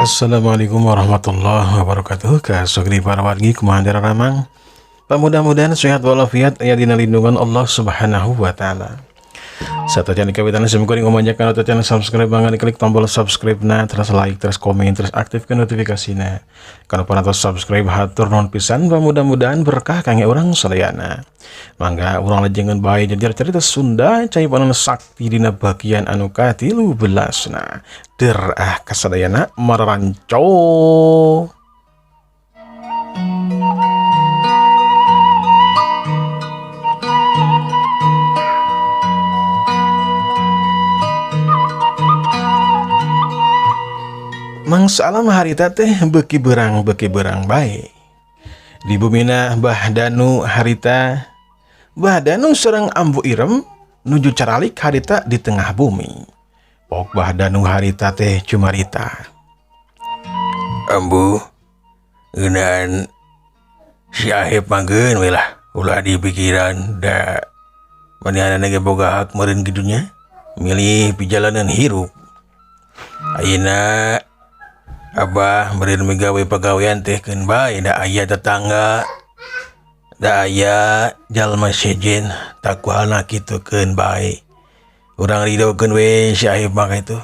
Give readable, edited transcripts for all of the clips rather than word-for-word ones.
Assalamualaikum warahmatullahi wabarakatuh. Kasugri para wargi kumaha ramang. Mudah-mudahan sehat walafiat aya dina lindungan Allah Subhanahu wa taala. Satu channel kawitan semoga ngomanjakan atau channel subscribe banget klik tombol subscribe nah terus like terus komen terus aktifkan notifikasinya. Kalau pernah atau subscribe hatur non pisan mudah-mudahan berkah kangge orang sadayana. Mangga urang lajengan bae jadi cerita Sunda cai panon sakti dina bagian anu katilu belasna. Derah kasadayana mararanco. Mangsalam harita teh beki berang bae. Di bumina Bah Danu harita Bah Danu serang ambu irem nuju caralik harita di tengah bumi. Pok Bah Danu harita teh cumarita. Ambu ngeunaan si Ahep manggeun we lah ulah di pikiran da manehna ge boga hak meureun kidunya milih pijalanan hirup. Ayeuna Abah meureun migawe pagawean teh keun bae da aya tetangga da aya jalma sejen takuhalna kitu keun bae. Urang ridokeun we si Ahep mah itu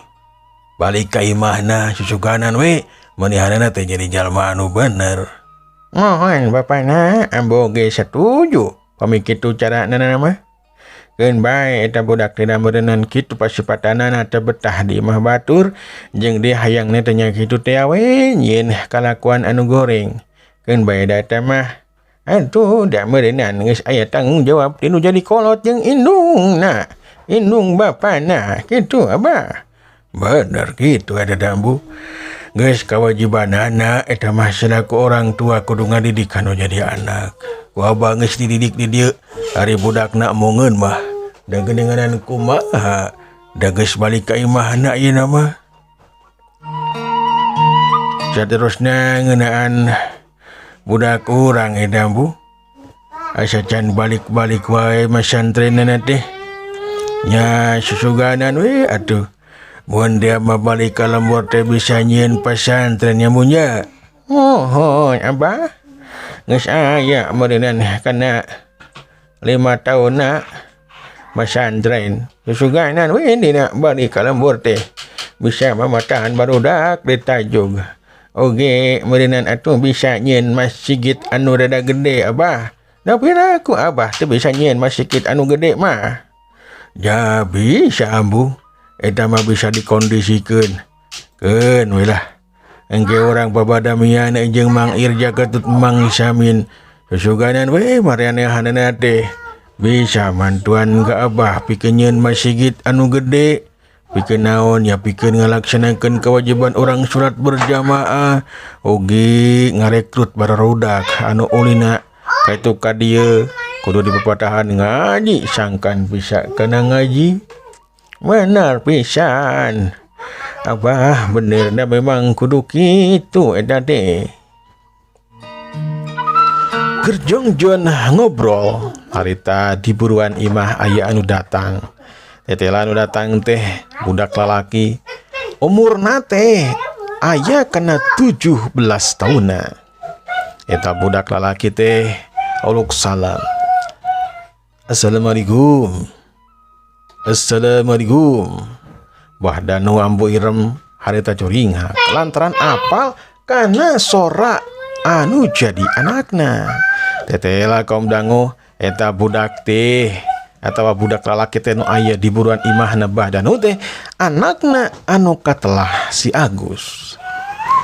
balik ka imahna susuganan we manehna teh jadi jalma anu bener. Mohon bapana ambo ge setuju pami kitu carana mah. Keun bae eta budak tina meureunnan kitu pasipatanana teu betah di imah batur jeung di hayangna teh nya kitu teh we nyieun kalakuan anu goreng. Keun bae da eta mah atuh da meureunnan geus aya tanggung jawab tinu jadi kolot jeung indungna. Indung bapana kitu Abah. Bener gitu ada dambu. Geus kawajibanana eta mah selaku orang tua kudu ngadidik anu jadi anak. Ku abah geus dididik di dieu ari budakna mongeun mah da geuninganan kumaha da geus balik ka imahna ayeuna mah. Saterusna ngeunaan budak urang dambu asa can balik-balik wae masantrenna teh nya susuganan we atuh. Mun dia mah balik ka lembur teh bisa nyieun pesantren nya munya. Mohon Abah. Geus aya meureunnan kana 5 taunna pesantren. Susuganan we dina balik ka lembur teh bisa mamatahan barudak di Tajog. Oge meureunnan atuh bisa nyieun masjid anu rada gede Abah. Tapi aku Abah teu bisa nyieun masjid anu gede mah. Ya bisa ambu. Eta mah bisa dikondisikeun. Keun we lah. Engke orang babadamian jeung Mang Irja ketut Mang Samin. Susuganan we marenehanana teh bisa mantuan ka Abah pikeun nyieun masjid anu gede. Pikeun naon ya pikeun ngalaksanakeun kewajiban orang salat berjamaah. Oge ngarekrut barudak anu ulina kaitu ka dieu kudu dipepatahan ngaji sangkan bisa kana ngaji. Benar pisan Abah, bener dah memang kudu kitu eta teh. Kerjongjon ngobrol harita di buruan imah aya anu datang. Tetela anu datang teh budak lalaki umurna teh aya kana 17 taunna. Eta budak lalaki teh oluk salam. Assalamualaikum. Assalamualaikum. Bah Danu ambu irem harita curingha lantaran apal kana sora anu jadi anakna. Tetela kaum dangu eta budak teh atawa budak lalaki teh nu aya di buruan imahna Bah Danu teh anakna anu katelah si Agus.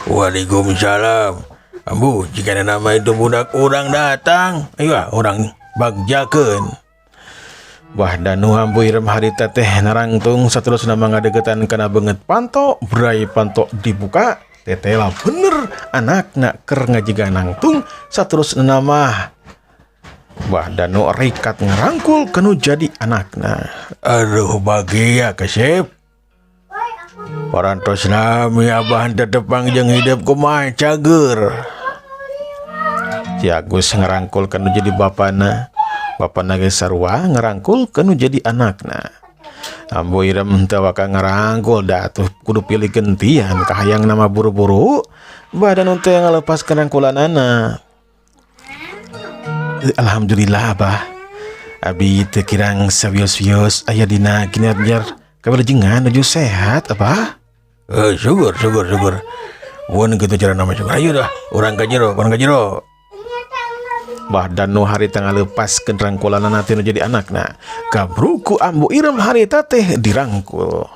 Waalaikumsalam. Ambu jika nama itu budak orang datang ayo orang bagjakeun. Bah Danu ambu irem harita teh narangtung saterusna mangadegetan kana beungeut panto brai panto dibuka tetela bener anakna keur ngajiga nangtung saterusna mah Bah Danu rikat ngarangkul kanu jadi anakna. Aduh bahagia Kasep. Parantos nami Abah tetepang jeung hidup kumaha cager. Si Agus ngarangkul kanu jadi bapana. Bapana ge sarua ngarangkul kanu jadi anakna. Ambo Irem teu waka ngarangkul dah tuh kudu pilih gentian kahayang nama buru-buru badan teh ngalepaskeun rangkulanana. Alhamdulillah Abah. Abi teu kirang sawios-wios aya dina kinerja kawilujengan nuju sehat Abah. Syukur. Mun kitu cara nama syukur. Ayo dah, urang ka jero. Badan nu harita ngalepaskeun rangkulanana teh nu jadi anakna. Kabruku Ambu Irem harita teh dirangkul.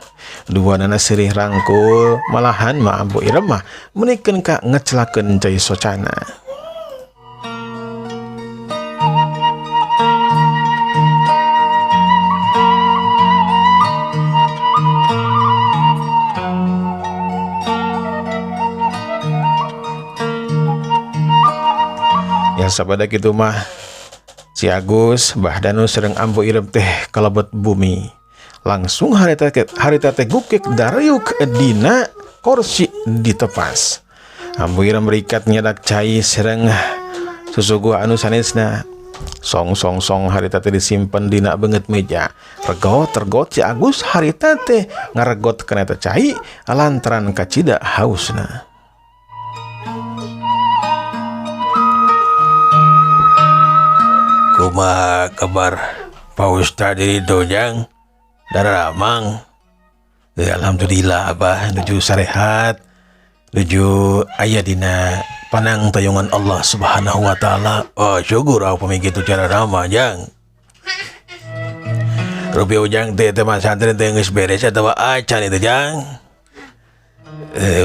Duanana sirih rangkul, malahan mah Ambu Irem mah menikeun ka ngecelakeun cai socana. Ya sabada kitu mah si Agus Bahdanu sareng Ambu Irem teh kalebet bumi. Langsung harita teh gukik dariuk dina kursi ditepas. Ambu Irem berikat nyadak cai sareng susuguh anu sanesna. Song harita teh disimpen dina beungeut meja. Regot si Agus harita teh ngaregot kana teh cai lantaran kacida hausna. Kumaha kabar Pak Ustad di Dojang Daramang? Alhamdulillah Abah nuju sarehat, nuju aya dina panang tayungan Allah Subhanahu wa taala. Syukur upami kitu cara nama Jang. Rupi Ujang teh mah santren teh geus beres atawa acan itu Jang?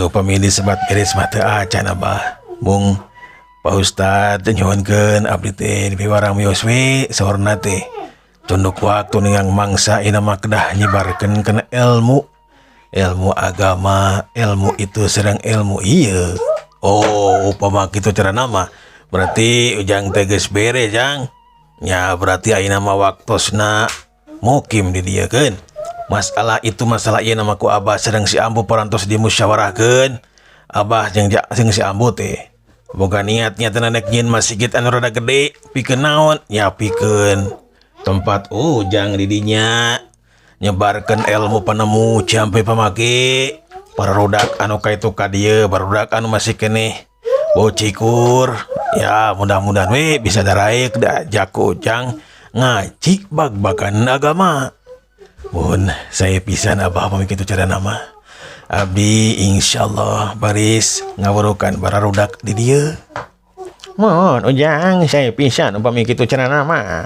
Upami disebat beres mah teu acan Abah. Mung Pak Ustad nyuhunkeun abdi teh dipiwarang mios we saurna teh tunduk waktu ningang mangsa ina mah kedah nyebarkeun kana ilmu agama, ilmu itu serang ilmu ieu. Upama kitu cara nama berarti Ujang teh geus beres Jang. Ya berarti ayeuna mah waktosna mukim di dieu keun. Masalah ieu nama ku Abah sareng si Ambu parantos dimusyawarahkeun. Abah jeung si Ambu teh boga niatnya tenan nek nyin masjid anu rada gede pikeun naon? Ya pikeun tempat Ujang di dinya nyebarkeun ilmu panemu sampai pamake para rudak anu kaitu ka dieu, barudak anu masih keneh bocikur. Ya mudah-mudahan we bisa daraek da jaku Ujang ngaji bag-bagan agama. Mun saya pisan Abah pami kitu cara nama. Abdi insyaallah baris ngawurukan bararudak di dieu. Mohon Ujang saya pisan upami kitu cara nama.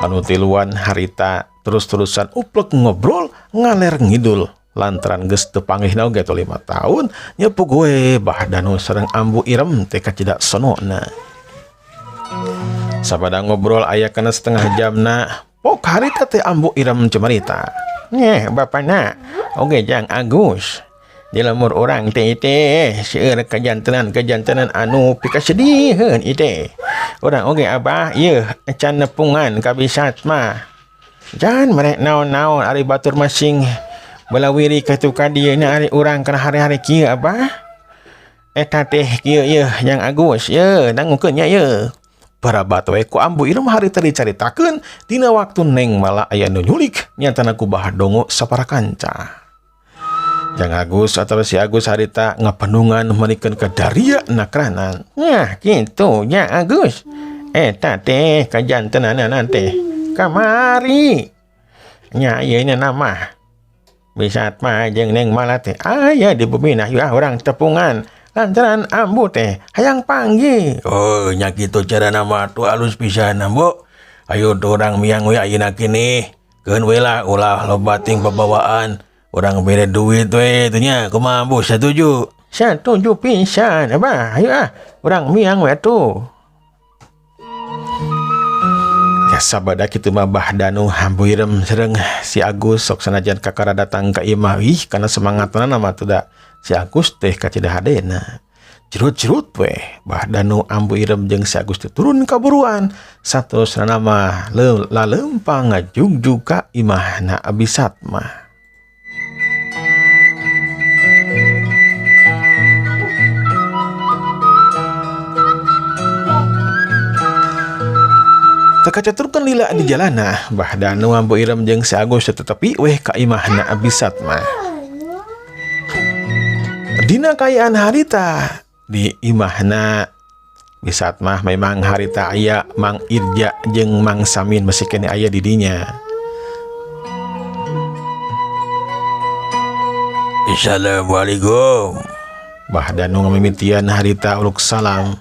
Anu tiluan harita terus-terusan uplek ngobrol ngaler ngidul lantaran geus teu panggihna oge 5 tahun nyepug we Bahdanu sareng Ambu Irem teh kacida sonona. Sabada ngobrol aya kana setengah jamna pok harita teh Ambu Irem cemarita. Bapana oge Jang Agus di lemur orang teh seueur kejantenan anu pikasediheun ite. Urang oge Abah ieu can nepungan kabisat mah. Jangan merek naon-naon ari batur masing belawiri ka tu ka dieu na ari urang kana hari-hari kieu Abah. Eta teh kieu Jang Agus dangukeun nya ieu. Parabat we ku Ambu Irem harita dicaritakeun dina waktu neng malah aya nu nyulik nyatana ku Bahdongo sapara kanca. Jang Agus atau si Agus harita ngapenungan menikeun ka daria nakranan. Kitu Jang Agus. Eta teh kajantenana teh kamari. Nya ieu nama. Bisat mah jeung neng malah teh aya di bumi nah urang tepungan. Lantaran Ambu teh hayang panggil. Nya kitu cara nama tu alus pisan Ambu. Ayo tu urang miang we ayeuna kene. Keun we lah ulah loba ting babawaan. Urang bere duit we teh nya. Kumaha Ambu setuju? Setuju pisan Abah. Ayo urang miang we atuh. Ya sabada kitu mah Bahdanu Ambu Irem sareng si Agus sok sanajan kakara datang ka imah kana semangatna mah teu da si Agus teh kacida hadena. Jerut-jerut we Bahdanu Ambu Irem jeung si Agus teh turun ka buruan saterusna mah lalempang ngajugjug ka imahna abisat mah. Berkacaturkan lila di jalana Bahdanu ambu Irem jeung si Agus tetapi weh ka imahna Abisat mah. Dina kayaan harita di imahna Bisat mah memang harita aya Mang Irja jeung Mang Samin masih kene aya di dinya. Assalamualaikum. Bahdanu ngamimitian harita uluk salam.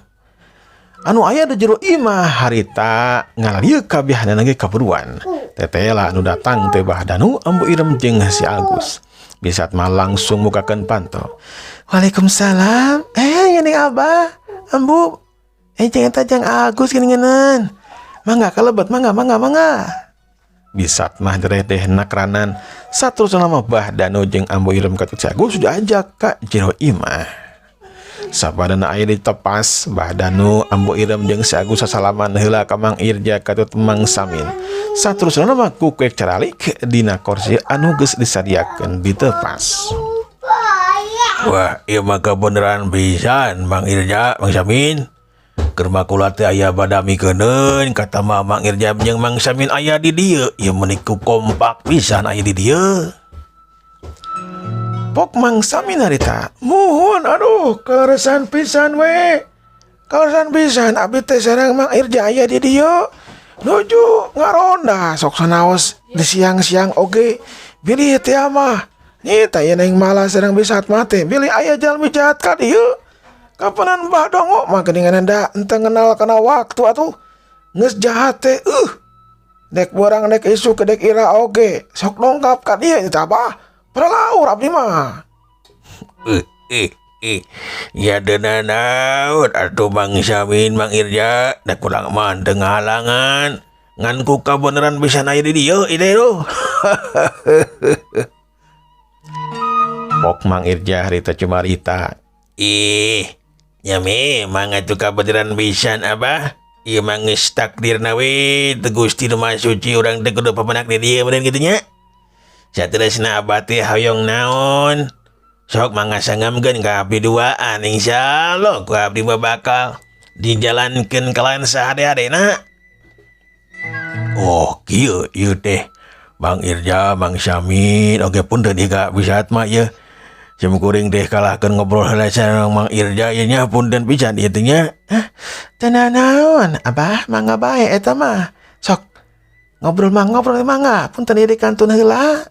Anu aya di jero imah harita ngalarieu kabehna ge kaburuan. Tetela anu datang teh Bahdanu ambu Irem jeung si Agus. Bisat mah langsung mukakeun panto. Waalaikumsalam. Geuning Abah, ambu. Jeung eta jeung Agus geuningan. Mangga kalebet, mangga. Bisat mah deredeh nakranan satu selama Bahdanu jeung ambu Irem katut si Agus sudah ajak ka jero imah. Sabadana aya di tepas Bahdanu ambu Irem jeung si Agus sasalaman heula ka Mang Irja katut Mang Samin. Saterusna mah kukuek caralik dina kursi anu geus disadiakeun di tepas. Wah, ieu mah kebeneran pisan Mang Irja, Mang Samin. Keur makula teh aya badamikeun kata Mang Irja jeung Mang Samin aya di dieu. Ieu meuniku kompak pisan aya di dieu. Pok Mang Samin harita, muhun aduh karesan pisan we. Karesan pisan abdi teh sareng Mang Irja aya di dieu. Nuju ngaronda sok sanaos di siang-siang oge. Bilih teh mah. Nyita ieu neng malah sareng Bisat mah teh bilih aya jalmi jahat ka dieu. Kapanan Mbah Dongo mah geuningan da henteu ngenal kana waktu atuh. Geus jahat teh dek borang dek isu ke dek ira oge. Sok nongkap ka dieu teh Abah. Perlaur abdi mah. Ya deuna naon atuh Mang Samin Mang Irja da kurang mah teu ngahalangan. Ngan ku kabeneran bisa aya di dieu ide lu. Pok Mang Irja harita cumarita. Ya memang atuh kabeneran pisan Abah. Ieu mah geus takdirna we teu Gusti Nu Maha Suci urang teh kudu papenak di dieu meureun kitu nya. Saterusna Abah teh hoyong naon? Sok mangasangamkeun ka abdi duaan insyaallah ku abdi mah bakal dijalankeun kalayan sahade-hadena. Oh, kieu ieu teh Mang Irja, Mang Samin oge punten ieu ka Bisat mah ieu. Simkuring teh kalahkeun ngobrol heula sareng Mang Irja ieu nya punten pisan ieu teh nya. Teu naon, Abah mangga bae eta mah. Sok ngobrol mangga punten ieu dikantun heula.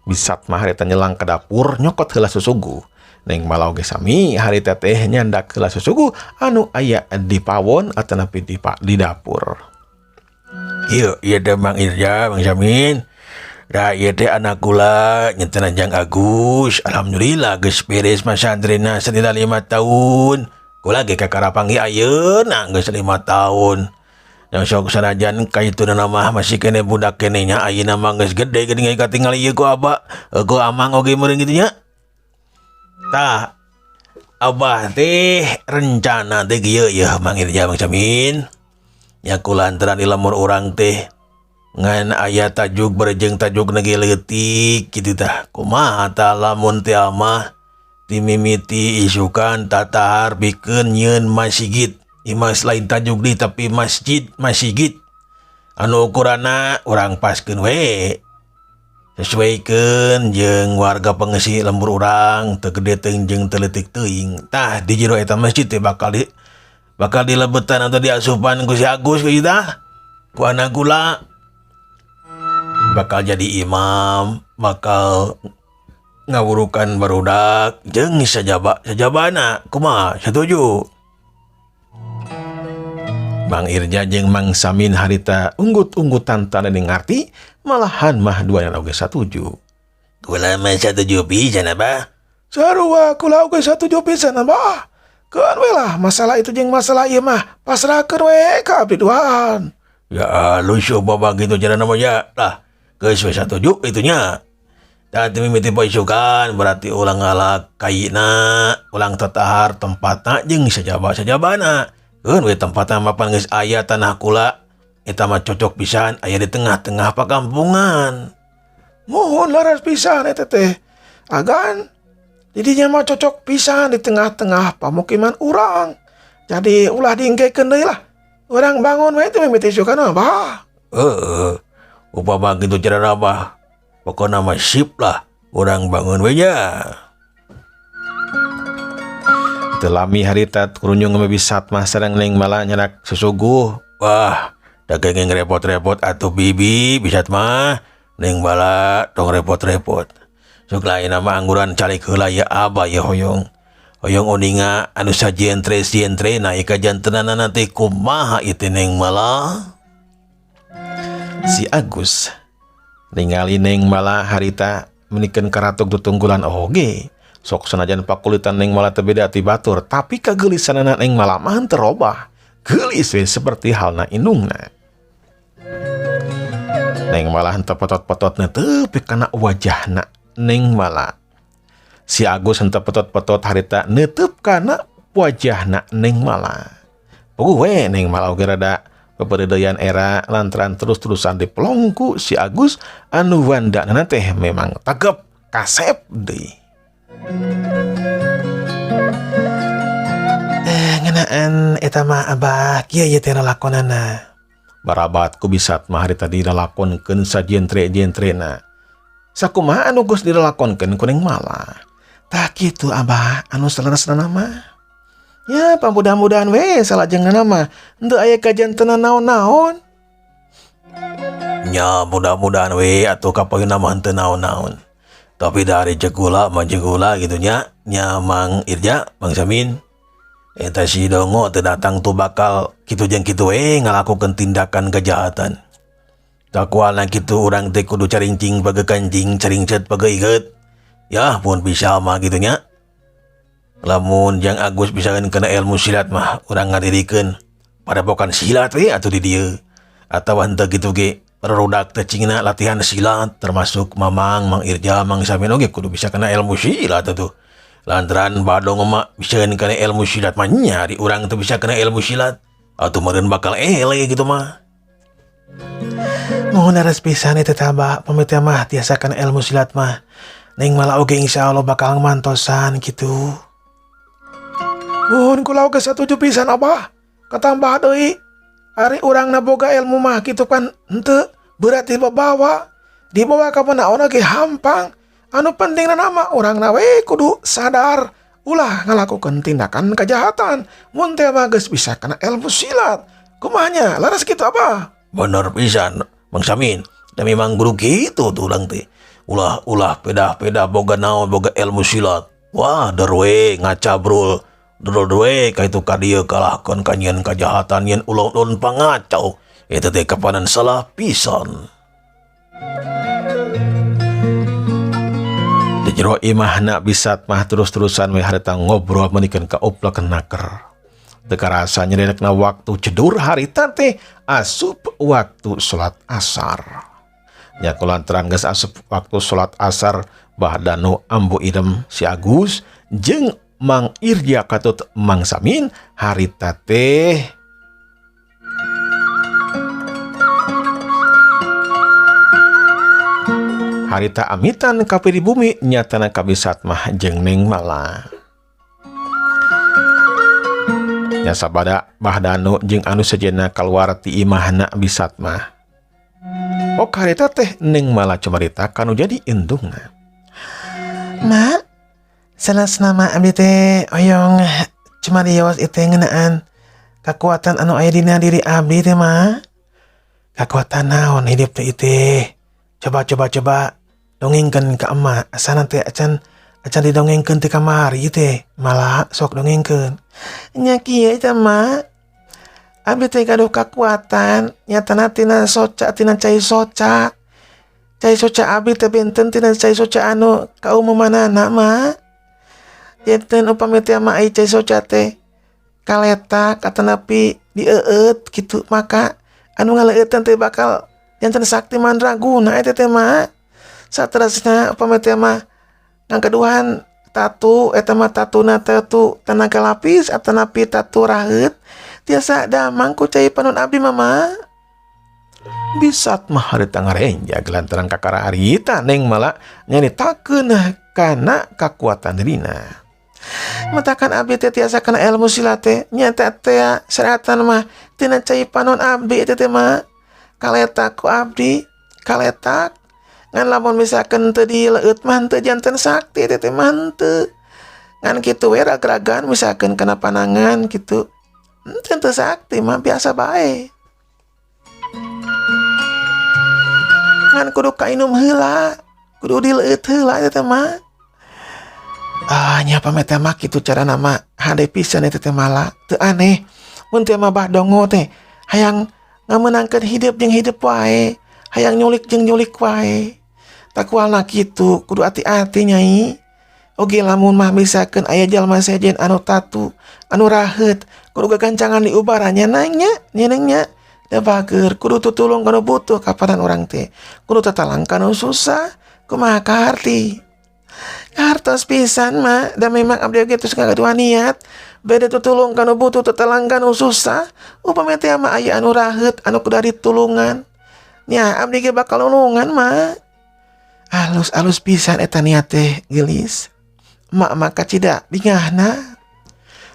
Bisat mah harita nyelang ke dapur nyokot heula susugu. Neng malah oge sami harita teh nyandak heula susugu anu aya di pawon atanapi di dapur. Ieu teh Mang Irja, Mang Samin. Da ieu teh anak kula nyenteun Jang Agus. Alhamdulillah geus beres masantrenna sadina 5 tahun. Kula ge kakarapanggih ayeuna geus 5 tahun. Yang sok sanajan kaituna mah masih kene budak kene nya ayeuna mah geus gede geuning katingal ieu ku Abah. Ku amang oge meureun kitu nya. Tah Abah teh rencana teh kieu ya Mang Irja Mang Samin. Nya kulantaran di lemur urang teh ngan aya tajuk berjeng tajuk nege leutik kitu tah. Kumaha tah lamun teh mah timimiti isukan tatahar pikeun nyieun masjid. Imas lain tajuk di tapi masjid anu ukuranna urang paskeun we sesuaikeun jeung warga pengesi lembur urang teu gede teuing jeung teu leutik teuing. Tah di jero eta masjid teh bakal dilebetan atau diasupan ku si Agus kitu tah ku anak kula bakal jadi imam, bakal ngawurukan barudak jeung sajabana. Kumaha setuju? Mang Irja jeung Mang Samin harita unggut-unggutan tanda ngarti malahan mah duana oge satuju. Kula mah satuju pisan Abah. Sarua kula oge satuju pisan Abah. Keun we lah masalah itu jeung masalah ieu mah pasrahkeun we ka abdi duaan. Ya lu coba begitu jalan mah ya. Lah geus we satuju itunya. Tadi mimiti paisukan berarti ulang ngalak kayina, ulang tatahar tempatna jeung sajabana. Keun we tempatna mapan geus aya tanah kula. Eta mah cocok pisan aya di tengah-tengah pakampungan. Mohon laras pisan eta teh. Agan didinya mah cocok pisan di tengah-tengah pamukiman urang. Jadi ulah diengkekeun deui lah. Orang bangun we itu mimiti suka apa? Upama gitu cara nama. Pokoknya nama sip lah. Orang bangun we nya. Telami harita kurunjung mebisat mah sareng Neng Mala nyerak sesuguh. Wah, dagang yang repot-repot atau bibi bisa mah. Neng bala tong repot-repot. Sok lain nama angguran calik heula ya abah ya hoyong. Hoyong oninga anu sajentre na ika jantenana nanti kumaha itu Neng Mala. Si Agus ningali Neng Mala harita menikeun karatuk tutunggulan oge. Sok sanajan pakulitan Neng Mala teu beda ti batur, tapi kageulisanana Neng Mala mah teu robah. Geulis we seperti halna indungna. Neng Mala henteu potot-pototna teu kana wajahna Neng Mala. Si Agus henteu potot-potot harita neuteub kana wajahna Neng Mala. Puguh we Neng Mala oge rada pepeudeuyan era lantaran terus-terusan dipelongku si Agus anu wandana teh memang tagap kasep deui. Ngeunaan eta mah abah kieu ye teh lakonana. Barabat ku bisat mah harita dilalakonkeun sajentre-jentrena. Sakumaha anu geus dilalakonkeun ku Neng Mala? Tah kitu abah anu saleresna mah. Ya pamudah-mudahan we salajengna mah henteu aya kajanteuna naon-naon. Nya mudah-mudahan we atuh kapoyna mah henteu naon-naon. Tapi dari jegula mah jegula gitu nya. Nya Mang Irja, Mang Samin. Eta si dongo teu datang tuh bakal kitu jeung kitu we ngalakukeun tindakan kejahatan. Dakwalna kitu urang teh kudu caringcing page kancing, caringcet page igeut. Ya pun bisa mah gitu nya. Lamun Jang Agus bisa kena ilmu silat mah urang ngadirikeun padepokan silat we atuh di dieu. Atawa henteu kitu ge perudak teh cingna latihan silat termasuk Mamang, Mang Irja, Mang Samin oge kudu bisa kena ilmu silat atuh. Lantaran badong mah bisa kena ilmu silat mah nya di urang teu bisa kena ilmu silat. Atuh meureun bakal ele gitu mah. Mohon daras pisan eta tabah pamit mah tiasa kana ilmu silat mah. Neng Mala oge insyaallah bakal mantosan gitu. Mohon kula oge satuju pisan abah. Katambah deui ari urang boga ilmu mah kitu kan henteu berat dibawa. Dibawa ka panaon ge hampang. Anu pentingna nama urangna we kudu sadar ulah ngalakukeun tindakan kejahatan. Mun teh mah geus bisa kana ilmu silat. Kumaha nya? Laras kitu abah. Bener pisan Mang Samin. Da memang guru kitu tuh urang teh. Ulah pedah boga naon boga ilmu silat. Wah derwe ngacabrul. Derwe ka itu ka dieu kalahkeun kanyeun kajahatan yen ulun pangacau. Eta teh kapanan salah pisan. Di jero imahna bisat mah terus-terusan we harita ngobrol menikeun ka uplek naker. Teu karasa nyerenekna waktu cedur harita teh asup waktu salat asar. Nya kulantaran geus asup waktu salat asar bahdanu ambu idem si Agus jeung Mang Irja katut Mang Samin harita teh harita amitan ka pribumi nyatana kabisat mah jeung Neng Mala. Nya sabada bahdanu jeung anu sejenna kaluar ti imahna bisat mah. Ok harita teh Neng Mala cumarita kanu jadi indungna. Mak, salasna mah abdi teh hoyong cumarios itu ngeunaan kekuatan anu aya dina diri abdi teh mah. Kekuatan naon hidup teh itu? Coba dongengkeun ka emak. Asana teh acan didongengkeun ti kamari teh. Malah sok dongengkeun. Nya kieu teh mak. Abdi teh gaduh kekuatan nyatana tina soca tina cai soca. Cai soca abdi teh benten tina cai soca anu kaumumanana mah. Janten upami teh mah ai cai soca teh kaletak atanapi dieueut kitu maka anu ngaleueutan teh bakal janten sakti mandraguna eta teh mah. Saterusna upami teh mah ngangkaduhan tatu eta mah tatuna tatu tenaga lapis atanapi tatu raheut tiasa damang ku cai panon abdi mama. Bisat mah harita ngarenjag lantaran kakara harita Neng Mala nyaritakeun kana kakuatan dirina. Matakan abdi teh tiasa kana ilmu silat teh nyata teh syariatan mah tina cai panon abdi eta teh mah kaletak ku abdi kaletak ngan lamun misalkan teu dileut mah teu janten sakti eta teh mah teu ngan kitu we rag-ragan misalkan kena panangan kitu teu sakti mah biasa bae ngan kudu kainum heula kudu dileut heula eta teh mah nya pameta mah kitu cara nama hade pisan eta teh mala teu aneh mun teh mah badongo teh hayang ngamenangkeun hidup jeung hidup wae hayang nyulik jeung nyulik wae takualna kitu kudu hati-hati nyai oge lamun mah misalkeun aya jalma sejen anu tatu anu raheut kudu gagancangan diubaranya nanya nyenengnya da bager kudu tutulung kana butuh kaparan urang teh kudu tatalang kana susah kumaha kaharti hartos pisan mah dan memang abdi oge tos ngagadua niat beda tutulung kanu butuh tetalang kanu susah upami teh mah aya anu raheut anu kudu ditulungan nya abdi ge bakal nulungan mah alus pisan eta niat teh geulis mak maka cida bingahna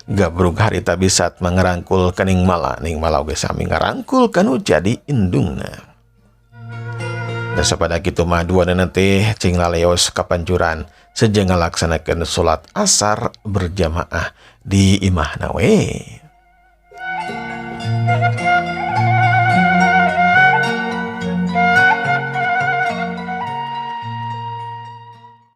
gabrug harita bisat mangarangkul kening mala ning mala oge sami ngarangkul kanu jadi indungna. Dan sapada kitu mah duana teh cing laleos kapancuran sejeng ngalaksanakeun salat asar berjamaah di imahna we.